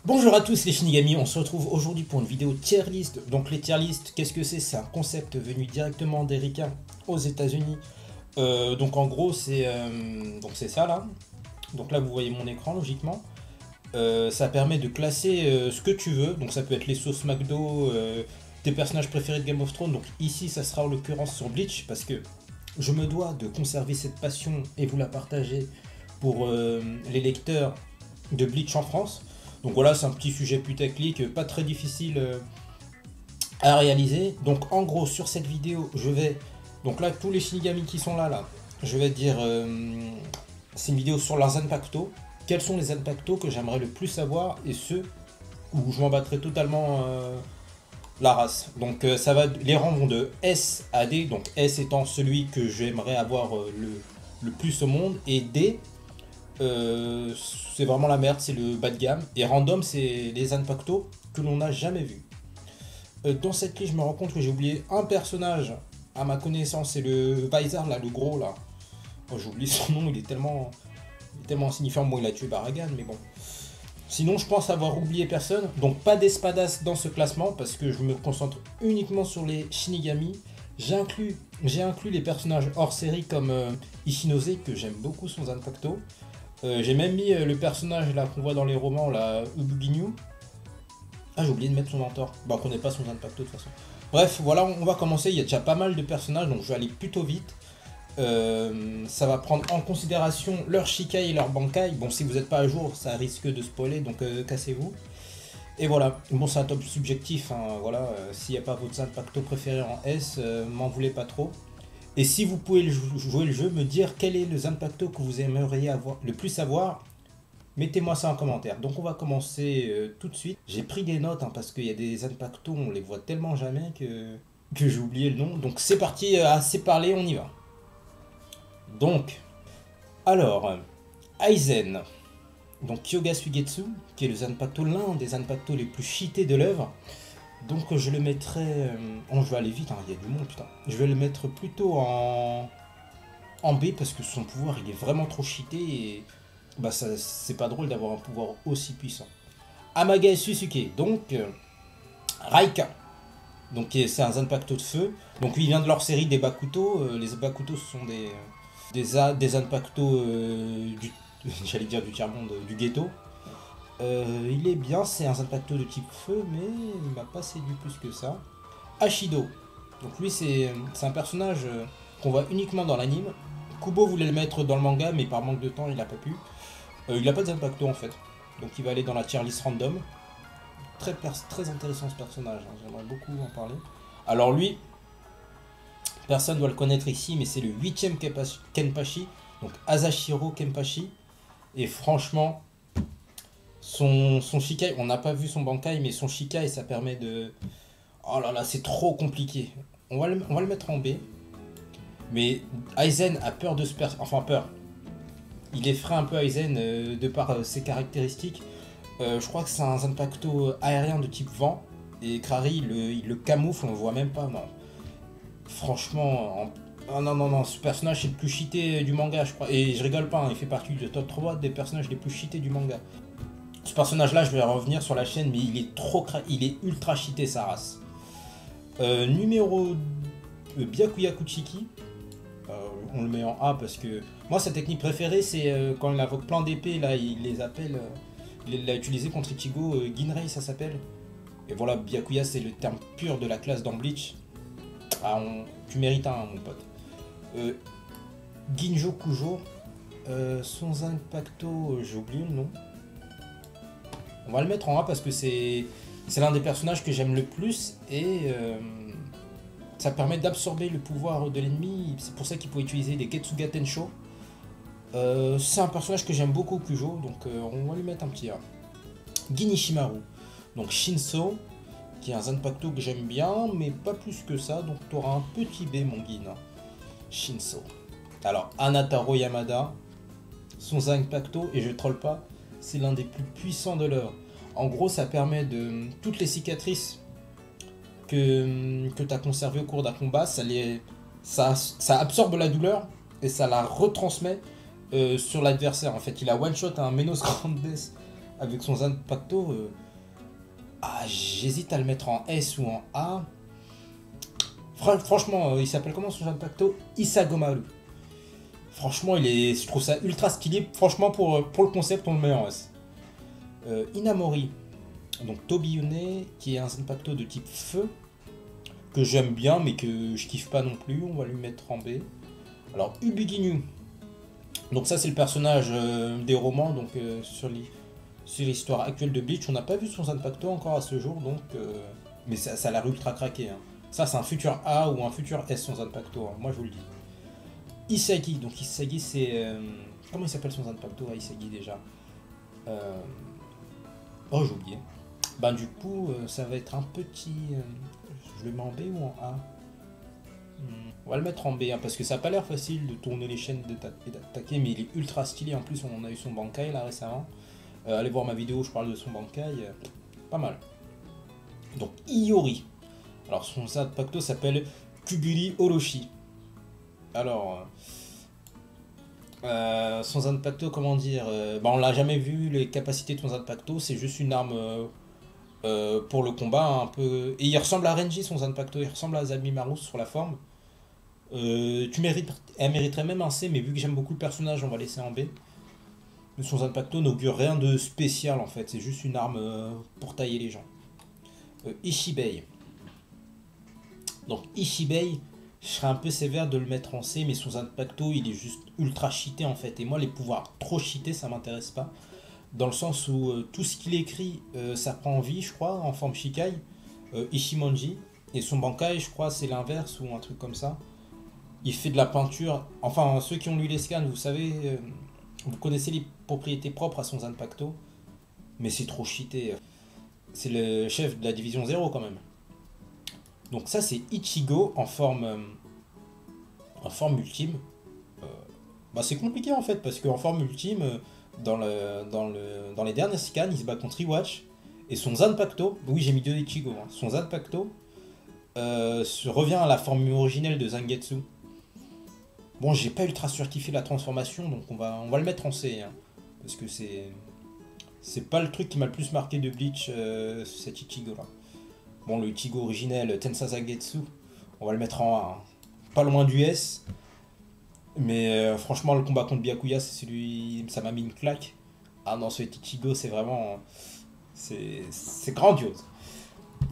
Bonjour à tous les Shinigami, on se retrouve aujourd'hui pour une vidéo tier list. Donc les tier list, qu'est-ce que c'est? C'est un concept venu directement d'Erika aux États-Unis. Donc en gros c'est ça là. Donc là vous voyez mon écran logiquement. Ça permet de classer ce que tu veux. Donc ça peut être les sauces McDo, tes personnages préférés de Game of Thrones. Donc ici ça sera en l'occurrence sur Bleach parce que je me dois de conserver cette passion et vous la partager pour les lecteurs de Bleach en France. Donc voilà, c'est un petit sujet putaclic, pas très difficile à réaliser. Donc en gros, sur cette vidéo, je vais... Donc là, tous les Shinigami qui sont là, je vais dire... c'est une vidéo sur leurs Zanpakuto. Quels sont les Zanpakuto que j'aimerais le plus savoir et ceux où je m'en battrai totalement la race. Donc ça va, les rangs vont de S à D. Donc S étant celui que j'aimerais avoir le plus au monde. Et D... c'est vraiment la merde, c'est le bas de gamme. Et random, c'est les Zanpakuto que l'on n'a jamais vu. Dans cette liste, je me rends compte que j'ai oublié un personnage à ma connaissance, c'est le Vizar, là, le gros là. Oh, j'ai oublié son nom, il est tellement insignifiant. Bon, il a tué Baragan, mais bon. Sinon, je pense avoir oublié personne. Donc, pas d'espadas dans ce classement parce que je me concentre uniquement sur les Shinigami. J'ai inclus les personnages hors série comme Ishinose, que j'aime beaucoup son Zanpakuto. J'ai même mis le personnage là qu'on voit dans les romans, là, Ubuginyu. Ah, j'ai oublié de mettre son mentor. Bah, on connaît pas son Zanpakuto de toute façon. Bref, voilà, on va commencer. Il y a déjà pas mal de personnages, donc je vais aller plutôt vite. Ça va prendre en considération leur Shikai et leur Bankai. Bon, si vous n'êtes pas à jour, ça risque de spoiler, donc cassez-vous. Et voilà, bon, c'est un top subjectif, hein, voilà. S'il n'y a pas votre Zanpakuto préféré en S, m'en voulez pas trop. Et si vous pouvez jouer le jeu, me dire quel est le Zanpakuto que vous aimeriez avoir, le plus savoir, mettez-moi ça en commentaire. Donc on va commencer tout de suite. J'ai pris des notes hein, parce qu'il y a des Zanpakuto, on les voit tellement jamais que j'ai oublié le nom. Donc c'est parti, assez parlé, on y va. Donc, alors, Aizen, donc Kyoga Suigetsu, qui est le Zanpakuto, l'un des Zanpakuto les plus cheatés de l'œuvre. Donc je le mettrai... je vais aller vite, hein, il y a du monde, putain. Je vais le mettre plutôt en B parce que son pouvoir, il est vraiment trop cheaté et... Bah c'est pas drôle d'avoir un pouvoir aussi puissant. Amaga Susuke, donc... Raika. Donc c'est un Zanpakuto de feu. Donc lui, il vient de leur série des Bakuto. Les Bakuto, ce sont des Zanpakuto du... J'allais dire du tiers-monde, du ghetto. Il est bien, c'est un Zanpakuto de type feu, mais il m'a pas séduit plus que ça. Ashido, donc lui c'est un personnage qu'on voit uniquement dans l'anime. Kubo voulait le mettre dans le manga, mais par manque de temps il a pas pu. Il a pas de Zanpakuto en fait, donc il va aller dans la tier list random. Très intéressant ce personnage, hein, j'aimerais beaucoup en parler. Alors lui, personne ne doit le connaître ici, mais c'est le 8ème Kenpachi, donc Asashiro Kenpachi. Et franchement... Son Shikai, on n'a pas vu son Bankai, mais son Shikai, ça permet de... Oh là là, c'est trop compliqué. On va le mettre en B. Mais Aizen a peur de ce personnage. Enfin, peur. Il effraie un peu Aizen de par ses caractéristiques. Je crois que c'est un Zanpakuto aérien de type vent. Et Krari, il le camoufle, on le voit même pas. Non. Franchement... Oh non, non, non, ce personnage c'est le plus cheaté du manga, je crois. Et je rigole pas, hein, il fait partie du top 3 des personnages les plus cheatés du manga. Ce personnage là je vais revenir sur la chaîne mais il est ultra cheaté sa race. Numéro Byakuya Kuchiki, on le met en A parce que moi sa technique préférée c'est quand il invoque plein d'épées là il les appelle, il l'a utilisé contre Ichigo, Ginrei ça s'appelle. Et voilà, Byakuya c'est le terme pur de la classe dans Bleach. Ah, tu mérites un mon pote. Ginjo Kujo, son Zanpakuto, j'ai oublié le nom. On va le mettre en A parce que c'est l'un des personnages que j'aime le plus et ça permet d'absorber le pouvoir de l'ennemi. C'est pour ça qu'il peut utiliser des Getsuga Tensho. C'est un personnage que j'aime beaucoup, Kujo, donc on va lui mettre un petit A. Ginishimaru, donc Shinso, qui est un Zanpakuto que j'aime bien, mais pas plus que ça, donc tu auras un petit B, mon Gin. Shinso. Alors, Anataro Yamada, son Zanpakuto, et je troll pas, c'est l'un des plus puissants de l'œuvre. En gros, ça permet de... Toutes les cicatrices que tu as conservées au cours d'un combat, ça absorbe la douleur et ça la retransmet sur l'adversaire. En fait, il a one-shot un Menos Grandes avec son Zanpakuto. J'hésite à le mettre en S ou en A. Franchement, il s'appelle comment son Zanpakuto? Isagomaru. Franchement, je trouve ça ultra stylé. Franchement, pour le concept, on le met en S. Inamori. Donc Tobiyune, qui est un Zanpakuto de type feu, que j'aime bien, mais que je kiffe pas non plus. On va lui mettre en B. Alors, Ubiginyu. Donc ça, c'est le personnage des romans, donc sur l'histoire actuelle de Bleach. On n'a pas vu son Zanpakuto encore à ce jour, donc... mais ça a l'air ultra craqué. Hein. Ça, c'est un futur A ou un futur S, son Zanpakuto. Hein. Moi, je vous le dis. Isagi. Donc Isagi, c'est... comment il s'appelle son Zanpakuto à Isagi, déjà Oh, j'ai oublié. Ben, du coup, ça va être un petit... je le mets en B ou en A? On va le mettre en B, hein, parce que ça n'a pas l'air facile de tourner les chaînes et d'attaquer, mais il est ultra stylé. En plus, on a eu son Bankai là récemment. Allez voir ma vidéo, je parle de son Bankai. Pas mal. Donc, Iori. Alors, son Zanpakuto s'appelle Kuguri Orochi. Alors, son Zanpakuto, comment dire on l'a jamais vu, les capacités de son Zanpakuto, c'est juste une arme pour le combat, un peu... Et il ressemble à Renji, son Zanpakuto, il ressemble à Zabimaru sur la forme. Elle mériterait même un C, mais vu que j'aime beaucoup le personnage, on va laisser en B. Mais son Zanpakuto n'augure rien de spécial en fait, c'est juste une arme pour tailler les gens. Ishibei. Donc Ishibei, je serais un peu sévère de le mettre en C, mais son Zanpakuto il est juste ultra cheaté en fait. Et moi les pouvoirs trop cheatés ça m'intéresse pas. Dans le sens où tout ce qu'il écrit ça prend vie je crois, en forme Shikai. Ishimonji. Et son Bankai je crois c'est l'inverse ou un truc comme ça. Il fait de la peinture. Enfin ceux qui ont lu les scans vous savez, vous connaissez les propriétés propres à son Zanpakuto. Mais c'est trop cheaté. C'est le chef de la division 0 quand même. Donc ça c'est Ichigo en forme ultime. C'est compliqué en fait parce qu'en forme ultime, dans les derniers scans, il se bat contre Iwatch. Et son Zanpakuto, oui j'ai mis deux Ichigo, hein, son Zanpakuto revient à la forme originelle de Zangetsu. Bon j'ai pas ultra surkiffé la transformation donc on va le mettre en C. Hein, parce que c'est pas le truc qui m'a le plus marqué de Bleach, cet Ichigo là. Bon, le Ichigo originel, Tensa Zangetsu, on va le mettre en A. Hein. Pas loin du S. Mais franchement, le combat contre Byakuya, c'est celui. Ça m'a mis une claque. Ah non, ce Ichigo, c'est vraiment. C'est grandiose.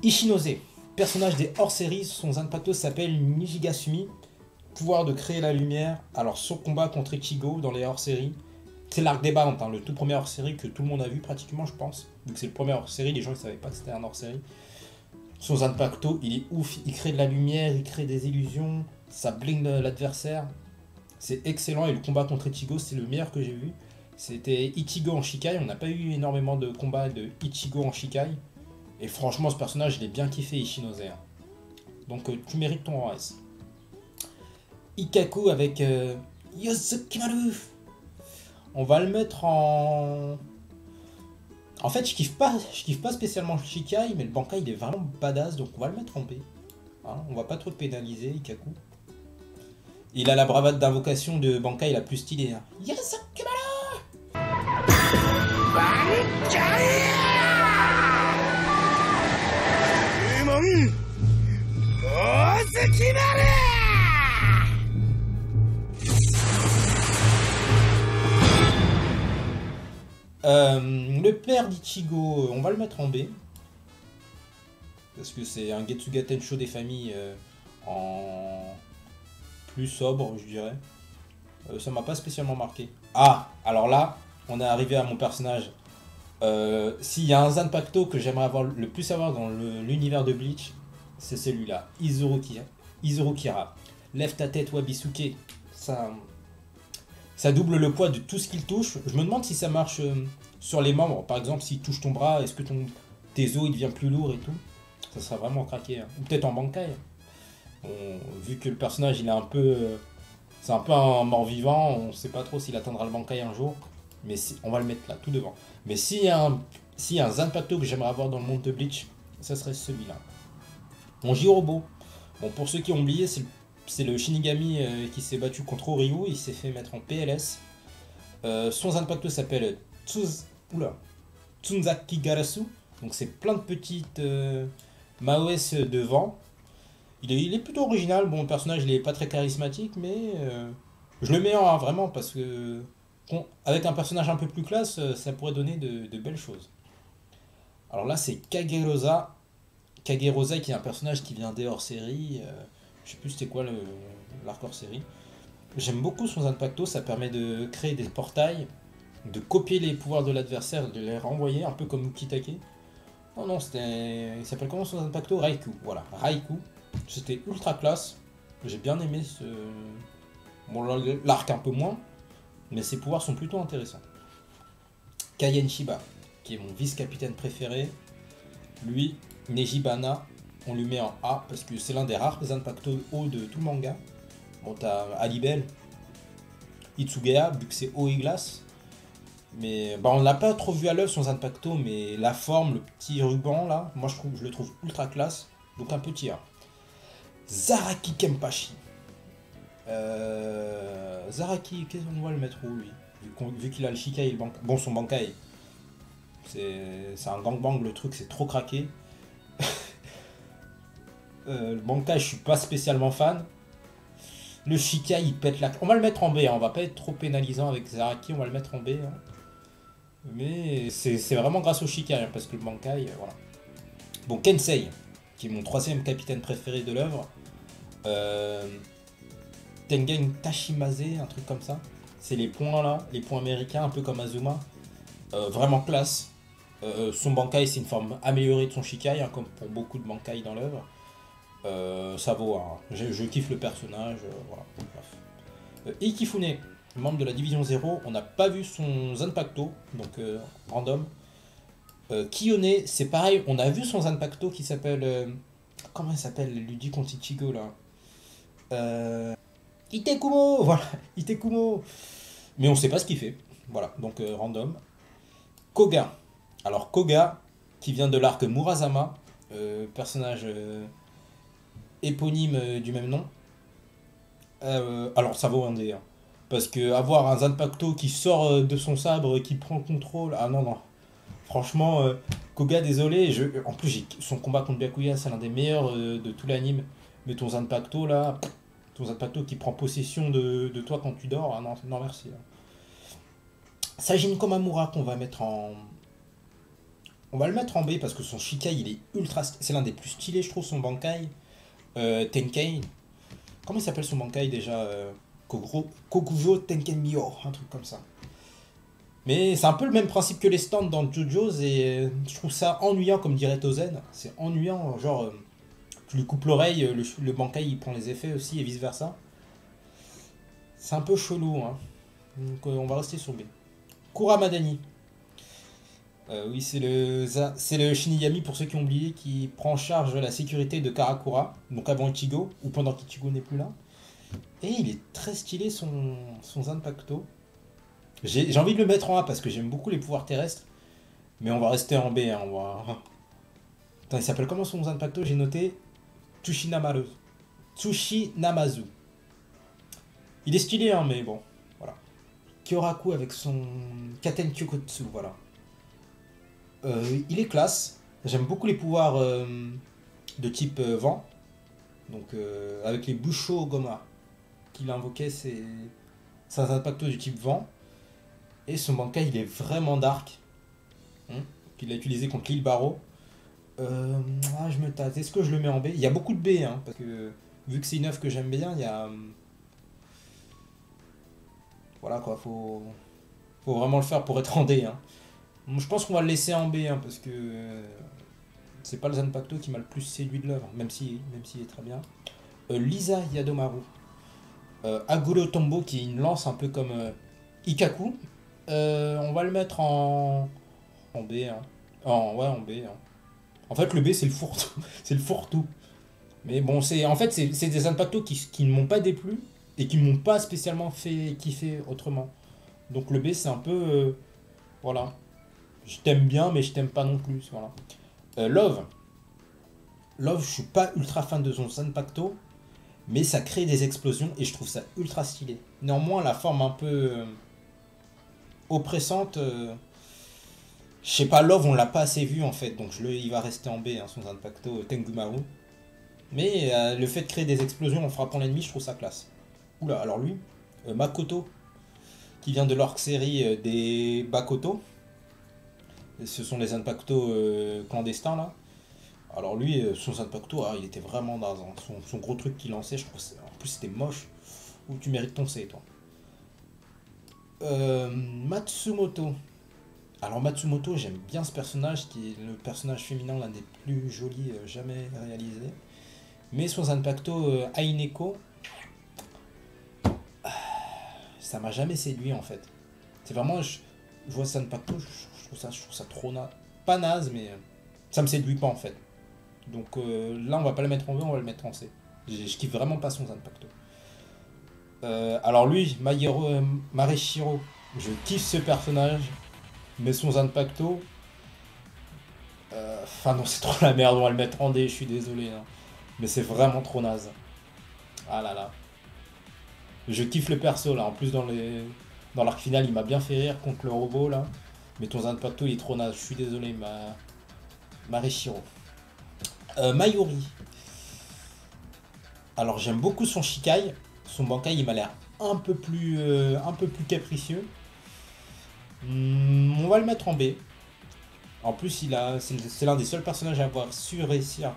Ishinose, personnage des hors-séries, son Zanpakuto s'appelle Nijigasumi. Pouvoir de créer la lumière. Alors, son combat contre Ichigo dans les hors-séries. C'est l'arc des Bound, hein, le tout premier hors-série que tout le monde a vu pratiquement, je pense. Vu que c'est le premier hors-série, les gens ne savaient pas que c'était un hors-série. Son Zanpakuto, il est ouf, il crée de la lumière, il crée des illusions, ça bling l'adversaire. C'est excellent et le combat contre Ichigo, c'est le meilleur que j'ai vu. C'était Ichigo en Shikai, on n'a pas eu énormément de combats de Ichigo en Shikai. Et franchement, ce personnage, je l'ai bien kiffé, Ishinose. Donc tu mérites ton S. Ikkaku avec Yosukimaru. On va le mettre en... En fait, je kiffe pas spécialement le Shikai, mais le Bankai il est vraiment badass, donc on va le mettre en B. Hein, on va pas trop le pénaliser, Ikkaku. Il a la bravade d'invocation de Bankai la plus stylée. Hein. Yosukimaru le père d'Ichigo, on va le mettre en B. Parce que c'est un Getsuga Tensho des familles en plus sobre, je dirais. Ça m'a pas spécialement marqué. Ah, alors là, on est arrivé à mon personnage. S'il y a un Zanpakuto que j'aimerais le plus avoir dans l'univers de Bleach, c'est celui-là. Izurukira. Lève ta tête, Wabisuke. Ça double le poids de tout ce qu'il touche. Je me demande si ça marche sur les membres. Par exemple, s'il touche ton bras, est-ce que tes os il devient plus lourd et tout. Ça sera vraiment craqué. Hein. Ou peut-être en Bankai. Vu que le personnage il est un peu... c'est un peu un mort-vivant, on sait pas trop s'il atteindra le Bankai un jour. Mais on va le mettre là, tout devant. Mais s'il y a un Zanpakuto que j'aimerais avoir dans le monde de Bleach, ça serait celui-là. Mon Jirobo. Bon, pour ceux qui ont oublié, c'est le Shinigami qui s'est battu contre Ryu, il s'est fait mettre en PLS. Son Zanpakuto s'appelle Tsunzaki Garasu. Donc c'est plein de petites Maoès de vent. Il est plutôt original. Bon, le personnage il est pas très charismatique, mais je le mets en A vraiment parce que avec un personnage un peu plus classe, ça pourrait donner de belles choses. Alors là, c'est Kagerosa. Kagerosa qui est un personnage qui vient des hors-série. Je sais plus c'était quoi l'arc hors-série. J'aime beaucoup son Zanpakuto, ça permet de créer des portails, de copier les pouvoirs de l'adversaire, de les renvoyer, un peu comme Ukitake. Non, non, c'était. Il s'appelle comment son Zanpakuto? Raikou. Voilà, Raikou. C'était ultra classe. J'ai bien aimé ce. Bon, l'arc un peu moins, mais ses pouvoirs sont plutôt intéressants. Kaien Shiba, qui est mon vice-capitaine préféré. Lui, Nejibana, on lui met en A parce que c'est l'un des rares Zanpakuto haut de tout le manga. Bon, t'as Alibel, Itsugaya, vu que c'est eau et glace. Mais bah, on l'a pas trop vu à l'œuvre son Zanpakuto, mais la forme, le petit ruban là, moi je le trouve ultra classe. Donc un petit A. Zaraki Kempachi. Zaraki, qu'est-ce qu'on va le mettre où lui? Vu qu'il a le Shikai et le Bankai. Bon, son Bankai, c'est un gangbang, le truc, c'est trop craqué. Le Bankai, je suis pas spécialement fan. Le Shikai, il pète la... On va le mettre en B, hein. On va pas être trop pénalisant avec Zaraki, on va le mettre en B. Hein. Mais c'est vraiment grâce au Shikai, hein, parce que le Bankai, voilà. Bon, Kensei, qui est mon troisième capitaine préféré de l'œuvre. Tengen Tashimase, un truc comme ça. C'est les points là, les points américains, un peu comme Azuma. Vraiment classe. Son Bankai, c'est une forme améliorée de son Shikai, hein, comme pour beaucoup de Bankai dans l'œuvre. Ça vaut, hein. Je kiffe le personnage, voilà. Bref. Ikifune, membre de la division 0, on n'a pas vu son Zanpakuto, donc random. Kiyone, c'est pareil, on a vu son Zanpakuto qui s'appelle... comment il s'appelle, Ludi contre Ichigo là Itekumo, voilà, Itekumo. Mais on sait pas ce qu'il fait, voilà, donc random. Koga, alors Koga, qui vient de l'arc Murasama, personnage éponyme du même nom. Alors ça vaut un D, hein. Parce que avoir un Zanpakuto qui sort de son sabre, qui prend le contrôle, ah non non. Franchement, Koga, désolé, en plus son combat contre Byakuya, c'est l'un des meilleurs de tout l'anime. Mais ton Zanpakuto là, ton Zanpakuto qui prend possession de toi quand tu dors, ah non, non merci. Là. Sajin Komamura qu'on va mettre en... On va le mettre en B parce que son Shikai il est ultra... C'est l'un des plus stylés je trouve, son Bankai. Tenkei. Comment il s'appelle son Bankai déjà Kokujo Tenken Myo, un truc comme ça. Mais c'est un peu le même principe que les stands dans JoJo's et je trouve ça ennuyant comme dirait Tozen. C'est ennuyant, genre tu lui coupes l'oreille, le Bankai il prend les effets aussi et vice versa. C'est un peu chelou, hein. Donc on va rester sur B. Kuramadani. Oui, c'est le Shinigami, pour ceux qui ont oublié, qui prend en charge la sécurité de Karakura, donc avant Ichigo, ou pendant qu'Ichigo n'est plus là. Et il est très stylé son Zanpakuto. J'ai envie de le mettre en A parce que j'aime beaucoup les pouvoirs terrestres, mais on va rester en B. Hein, on va... Attends, il s'appelle comment son Zanpakuto? J'ai noté Tsushinamaru. Tsushinamazu. Il est stylé, hein, mais bon, voilà. Kyoraku avec son Katen Kyokotsu, voilà. Il est classe. J'aime beaucoup les pouvoirs de type vent. Donc avec les Busho Goma qu'il invoquait, c'est un Zanpakuto du type vent. Et son Bankai il est vraiment dark. Qu'il a utilisé contre l'île Barreau. Je me tâte. Est-ce que je le mets en B? Il y a beaucoup de B, hein, parce que vu que c'est une œuvre que j'aime bien, il y a... Voilà quoi, faut vraiment le faire pour être en D. Hein. Je pense qu'on va le laisser en B, hein, parce que c'est pas le Zanpakuto qui m'a le plus séduit de l'œuvre, même s'il est très bien. Lisa Yadomaru. Aguro Tombo qui est une lance un peu comme Ikaku. On va le mettre en B. Hein. Ouais, en B. Hein. En fait, le B, c'est le fourre-tout. C'est le fourre-tout. Mais bon, en fait, c'est des Zanpakuto qui ne m'ont pas déplu et qui ne m'ont pas spécialement fait kiffer autrement. Donc le B, c'est un peu... voilà. Je t'aime bien, mais je t'aime pas non plus. Voilà. Love. Love, je suis pas ultra fan de son Zanpakuto, mais ça crée des explosions et je trouve ça ultra stylé. Néanmoins, la forme un peu oppressante, Je sais pas, Love, on l'a pas assez vu en fait, donc il va rester en B, hein, son Zanpakuto Tengumaru. Mais le fait de créer des explosions en frappant l'ennemi, je trouve ça classe. Oula, alors lui, Makoto, qui vient de l'orc série des Bakoto. Ce sont les Zanpakuto clandestins là. Alors lui, son Zanpakuto, il était vraiment naze, hein. Son gros truc qu'il lançait, je trouve, en plus c'était moche. Ou tu mérites ton C, toi. Matsumoto. Alors Matsumoto, j'aime bien ce personnage, qui est le personnage féminin l'un des plus jolis jamais réalisés. Mais son Zanpakuto Aineko, ça m'a jamais séduit en fait. C'est vraiment, je vois Zanpakuto, je trouve ça trop naze. Pas naze, mais ça me séduit pas en fait. Donc là, on va pas le mettre en B, on va le mettre en C. Je kiffe vraiment pas son Zanpakuto. Alors lui, Mareshiro, je kiffe ce personnage, mais son Zanpakuto, enfin non, c'est trop la merde, on va le mettre en D, je suis désolé, hein. Mais c'est vraiment trop naze. Ah là là. Je kiffe le perso là, en plus dans l'arc final, il m'a bien fait rire contre le robot là. Mais ton Zanpakuto, il est trop naze, je suis désolé, Mareshiro. Mayuri. Alors j'aime beaucoup son Shikai. Son Bankai, il m'a l'air un peu plus capricieux. On va le mettre en B. En plus, c'est l'un des seuls personnages à avoir su réussir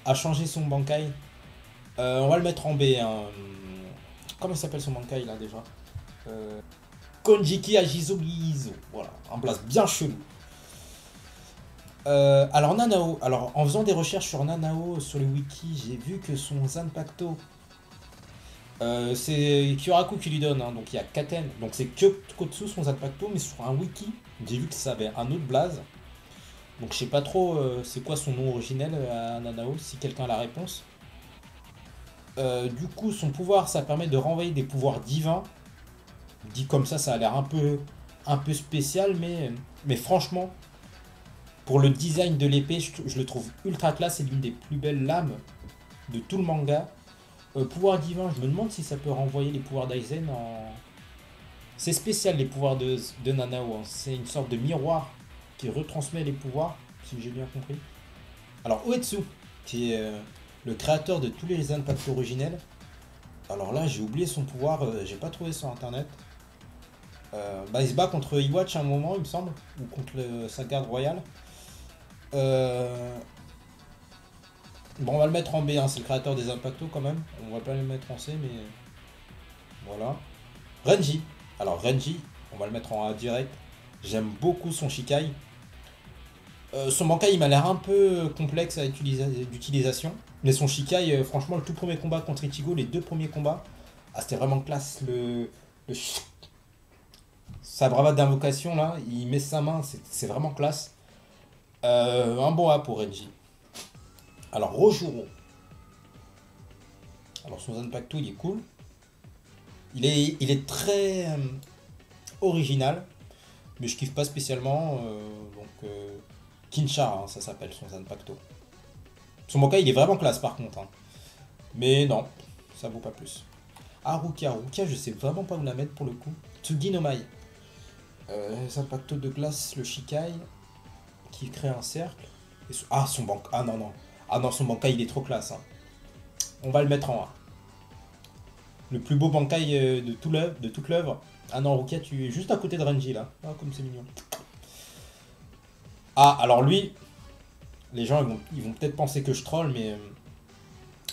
à changer son Bankai. On va le mettre en B, hein. Comment il s'appelle son Bankai là déjà Konjiki Ajizo Gizo. Voilà, un place bien chelou. Alors Nanao, alors en faisant des recherches sur Nanao sur le wiki, j'ai vu que son Zanpakuto, c'est Kyoraku qui lui donne, hein, donc il y a Katen, donc c'est Kyokotsu son Zanpakuto, mais sur un wiki, j'ai vu que ça avait un autre blaze. Donc je sais pas trop c'est quoi son nom originel à Nanao, si quelqu'un a la réponse. Du coup, son pouvoir, ça permet de renvoyer des pouvoirs divins. Dit comme ça a l'air un peu spécial, mais franchement, pour le design de l'épée, je le trouve ultra classe. C'est l'une des plus belles lames de tout le manga. Pouvoir divin, je me demande si ça peut renvoyer les pouvoirs d'Aizen en... C'est spécial les pouvoirs de Nanao, hein. C'est une sorte de miroir qui retransmet les pouvoirs, si j'ai bien compris. Alors Uetsu, qui est le créateur de tous les Zanpakuto originels. Alors là, j'ai oublié son pouvoir, j'ai pas trouvé sur internet. Il se bat contre Iwatch à un moment, il me semble, ou contre sa garde royale. Bon, on va le mettre en B, hein, c'est le créateur des Zanpakuto quand même. On va pas le mettre en C, mais voilà. Renji. Alors Renji, on va le mettre en A direct. J'aime beaucoup son Shikai. Son Bankai, il m'a l'air un peu complexe d'utilisation. Mais son Shikai, franchement, le tout premier combat contre Ichigo, les deux premiers combats, c'était vraiment classe. Sa bravade d'invocation, là, il met sa main, c'est vraiment classe. Un bon A pour Renji. Alors, Rojuro. Alors, son Zanpakuto, il est cool. Il est très original, mais je kiffe pas spécialement. Kinshara, hein, ça s'appelle son Zanpakuto. Son Bankai, il est vraiment classe par contre, hein. Mais non, ça vaut pas plus. Ah, Rukia, je sais vraiment pas où la mettre pour le coup. Tsugi no Mai. Zanpakuto de glace, le Shikai, qui crée un cercle. Son Bankai. Ah non, non. Ah non, son Bankai, il est trop classe, hein. On va le mettre en A. Le plus beau Bankai de toute l'œuvre. Ah non, Rukia, tu es juste à côté de Renji là. Ah, comme c'est mignon. Ah, alors lui, les gens ils vont peut-être penser que je troll, mais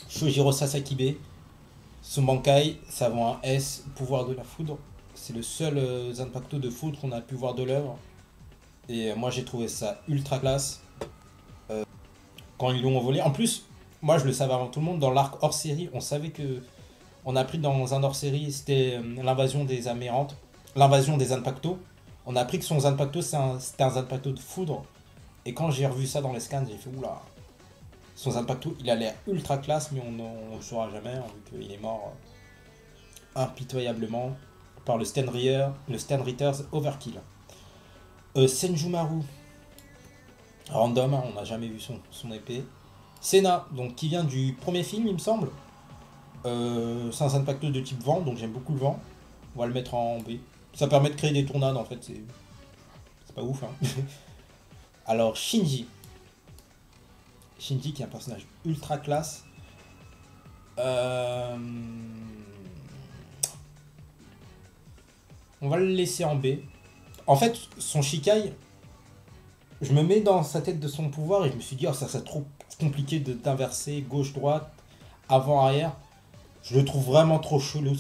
Shojiro Sasakibe, son Bankai, ça vaut un S, pouvoir de la foudre. C'est le seul Zanpakuto de foudre qu'on a pu voir de l'œuvre. Et moi j'ai trouvé ça ultra classe. Quand ils l'ont envolé. En plus, moi je le savais avant tout le monde, dans l'arc hors série, on savait que. On a appris dans un hors série, c'était l'invasion des Amérantes, l'invasion des Zanpakuto. On a appris que son Zanpakuto c'était un Zanpakuto de foudre. Et quand j'ai revu ça dans les scans, j'ai fait oula. Son Zanpakuto, il a l'air ultra classe, mais on ne le saura jamais, hein, vu qu'il est mort impitoyablement par le Stenritter's Overkill. Senjumaru, random, hein, on n'a jamais vu son épée. Senna, donc qui vient du premier film, il me semble. C'est un Zanpakuto de type vent, donc j'aime beaucoup le vent. On va le mettre en B. Ça permet de créer des tournades en fait, c'est pas ouf, hein. Alors, Shinji. Shinji qui est un personnage ultra classe. Euh, On va le laisser en B. En fait, son Shikai, je me mets dans sa tête de son pouvoir et je me suis dit, oh, ça serait trop compliqué d'inverser gauche-droite, avant-arrière. Je le trouve vraiment trop chelou.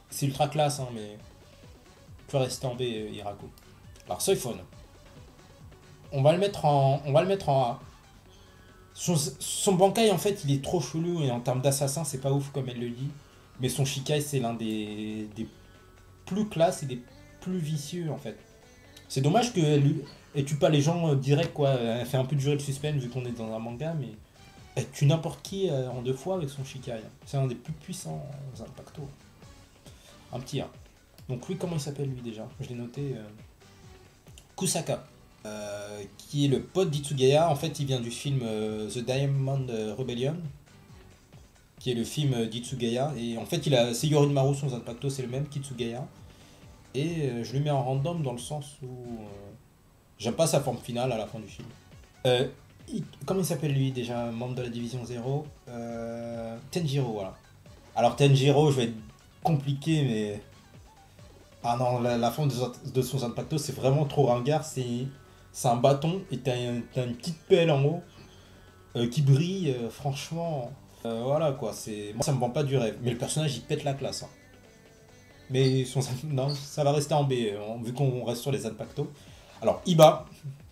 C'est ultra classe, hein, mais il peut rester en B, Hiraku. Alors, Soifon. On va le mettre en A. Son Bankai, en fait, il est trop chelou et en termes d'assassin, c'est pas ouf comme elle le dit. Mais son Shikai, c'est l'un des plus classes et des plus vicieux, en fait. C'est dommage qu'elle tue pas les gens direct, quoi. Elle fait un peu durer le suspense vu qu'on est dans un manga, mais elle tue n'importe qui en 2 fois avec son Shikai. C'est un des plus puissants Zanpakuto. Un petit A. Donc lui, comment il s'appelle lui déjà? Je l'ai noté. Kusaka. Qui est le pote d'Itsugaya. En fait, il vient du film The Diamond Rebellion, qui est le film d'Itsugaya. Et en fait, c'est Yorinomaru, son Zanpakuto, c'est le même qu'Itsugaya. Et je le mets en random dans le sens où j'aime pas sa forme finale à la fin du film. Comment il s'appelle lui déjà, membre de la division 0? Tenjiro, voilà. Alors Tenjiro, je vais être compliqué, mais... Ah non, la forme de son Zanpakuto, c'est vraiment trop ringard. C'est un bâton et t'as une petite pelle en haut qui brille, franchement. Voilà quoi, moi ça me vend pas du rêve. Mais le personnage il pète la classe, hein. Mais non, ça va rester en B, vu qu'on reste sur les Zanpakuto. Alors Iba,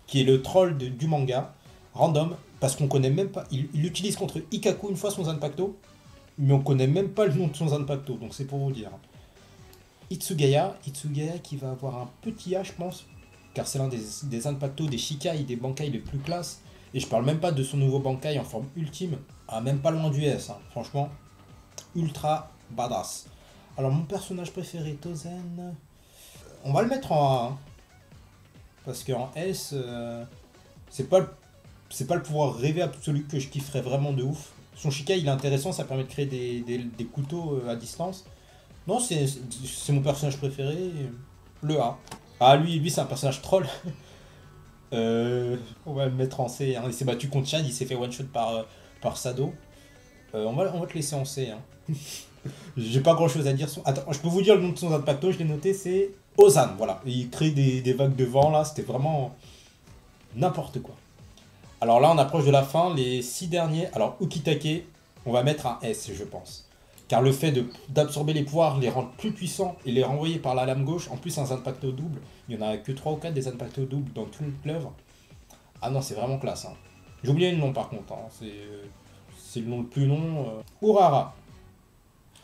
qui est le troll du manga, random, parce qu'on connaît même pas. Il utilise contre Ikkaku une fois son Zanpakuto, mais on connaît même pas le nom de son Zanpakuto, donc c'est pour vous dire. Itsugaya qui va avoir un petit A, je pense, car c'est l'un des Zanpakuto, des Shikai, des Bankai les plus classes. Et je parle même pas de son nouveau Bankai en forme ultime, même pas loin du S, hein. Franchement, ultra badass. Alors mon personnage préféré, Tozen, on va le mettre en A, hein, parce qu'en S, c'est pas le pouvoir rêvé absolu que je kifferais vraiment de ouf. Son Shikai il est intéressant, ça permet de créer des couteaux à distance. Non, c'est mon personnage préféré, le A. Ah lui c'est un personnage troll. On va le mettre en C, hein. Il s'est battu contre Chad, il s'est fait one shot par Sado. On va te laisser en C, hein. J'ai pas grand chose à dire. Attends, je peux vous dire le nom de son Zanpakuto, je l'ai noté, c'est Ozan, voilà. Et il crée des vagues de vent là, c'était vraiment n'importe quoi. Alors là, on approche de la fin, les 6 derniers. Alors Ukitake, on va mettre un S, je pense. Car le fait d'absorber les pouvoirs, les rendre plus puissants et les renvoyer par la lame gauche, en plus un Zanpakuto double, il y en a que 3 ou 4 des Zanpakuto doubles dans toute l'œuvre. Ah non, c'est vraiment classe, hein. J'ai oublié le nom par contre, hein. C'est le nom le plus long. Urara.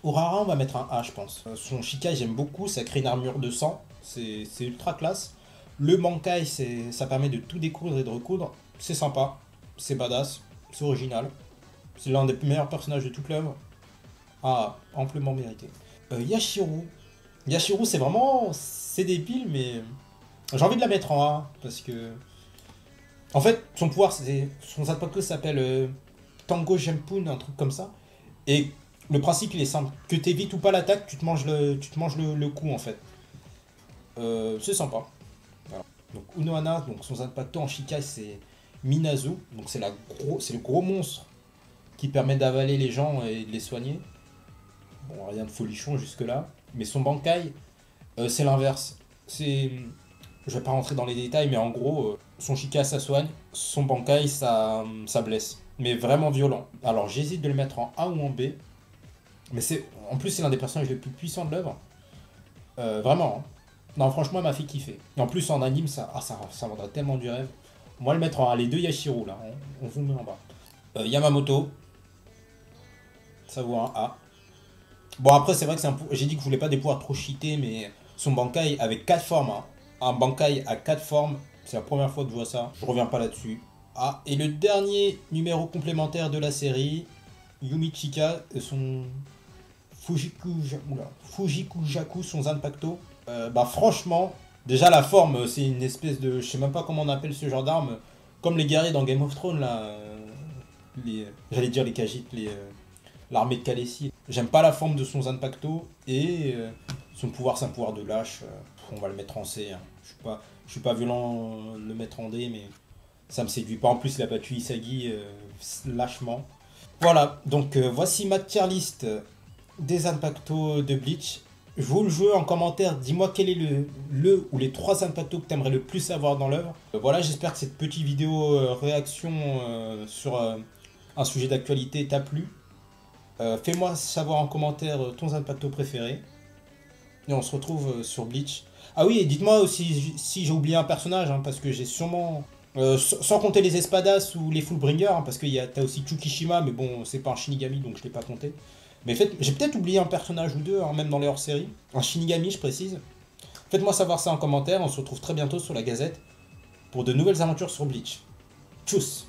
Urara, on va mettre un A, je pense. Son Shikai, j'aime beaucoup, ça crée une armure de sang, c'est ultra classe. Le Bankai, ça permet de tout découdre et de recoudre, c'est sympa, c'est badass, c'est original. C'est l'un des meilleurs personnages de toute l'œuvre. Ah, amplement mérité. Yashiro. Yashiro, c'est débile, mais j'ai envie de la mettre en A, parce que... En fait, son pouvoir, son Zanpakuto s'appelle Tango Genpun, un truc comme ça. Et le principe, il est simple. Que t'évites ou pas l'attaque, tu te manges le coup, en fait. C'est sympa. Voilà. Donc Unohana, donc son Zanpakuto en Shikai, c'est Minazu. Donc c'est le gros monstre qui permet d'avaler les gens et de les soigner. Bon, rien de folichon jusque-là. Mais son Bankai, c'est l'inverse. Je vais pas rentrer dans les détails, mais en gros, son Shikai, ça soigne. Son Bankai, ça blesse. Mais vraiment violent. Alors j'hésite de le mettre en A ou en B. Mais en plus, c'est l'un des personnages les plus puissants de l'œuvre. Vraiment, hein. Non, franchement, elle m'a fait kiffer. Et en plus, en anime, ça vendrait tellement du rêve. On va le mettre en A. Les deux Yashiro, là. On vous met en bas. Yamamoto. Ça vaut un A. Bon, après, c'est vrai que j'ai dit que je voulais pas des pouvoirs trop cheatés, mais son Bankai avec 4 formes, hein. Un Bankai à 4 formes, c'est la première fois que je vois ça. Je reviens pas là-dessus. Ah, et le dernier numéro complémentaire de la série, Yumichika, son Fujikujaku, son Zanpakuto. Bah franchement, déjà la forme, c'est une espèce de... Je sais même pas comment on appelle ce genre d'arme. Comme les guerriers dans Game of Thrones, là. J'allais dire les Khajiit, l'armée de Khaleesi. J'aime pas la forme de son Zanpakuto. Et son pouvoir, c'est un pouvoir de lâche. On va le mettre en C, hein. Je suis pas violent le mettre en D, mais Ça me séduit pas. En plus, il a battu Isagi lâchement. Voilà, donc voici ma tier list des Impactos de Bleach. Je vous le joue en commentaire, dis-moi quel est le ou les 3 Impactos que tu aimerais le plus avoir dans l'œuvre. Voilà, j'espère que cette petite vidéo réaction sur un sujet d'actualité t'a plu. Fais-moi savoir en commentaire ton Impacto préféré. Et on se retrouve sur Bleach. Ah oui, et dites-moi aussi si j'ai oublié un personnage, hein, parce que j'ai sûrement... sans compter les Espadas ou les Fullbringers, hein, parce que t'as aussi Tsukishima, mais bon, c'est pas un Shinigami, donc je l'ai pas compté. Mais j'ai peut-être oublié un personnage ou deux, hein, même dans les hors-séries. Un Shinigami, je précise. Faites-moi savoir ça en commentaire, on se retrouve très bientôt sur la Gazette pour de nouvelles aventures sur Bleach. Tchuss!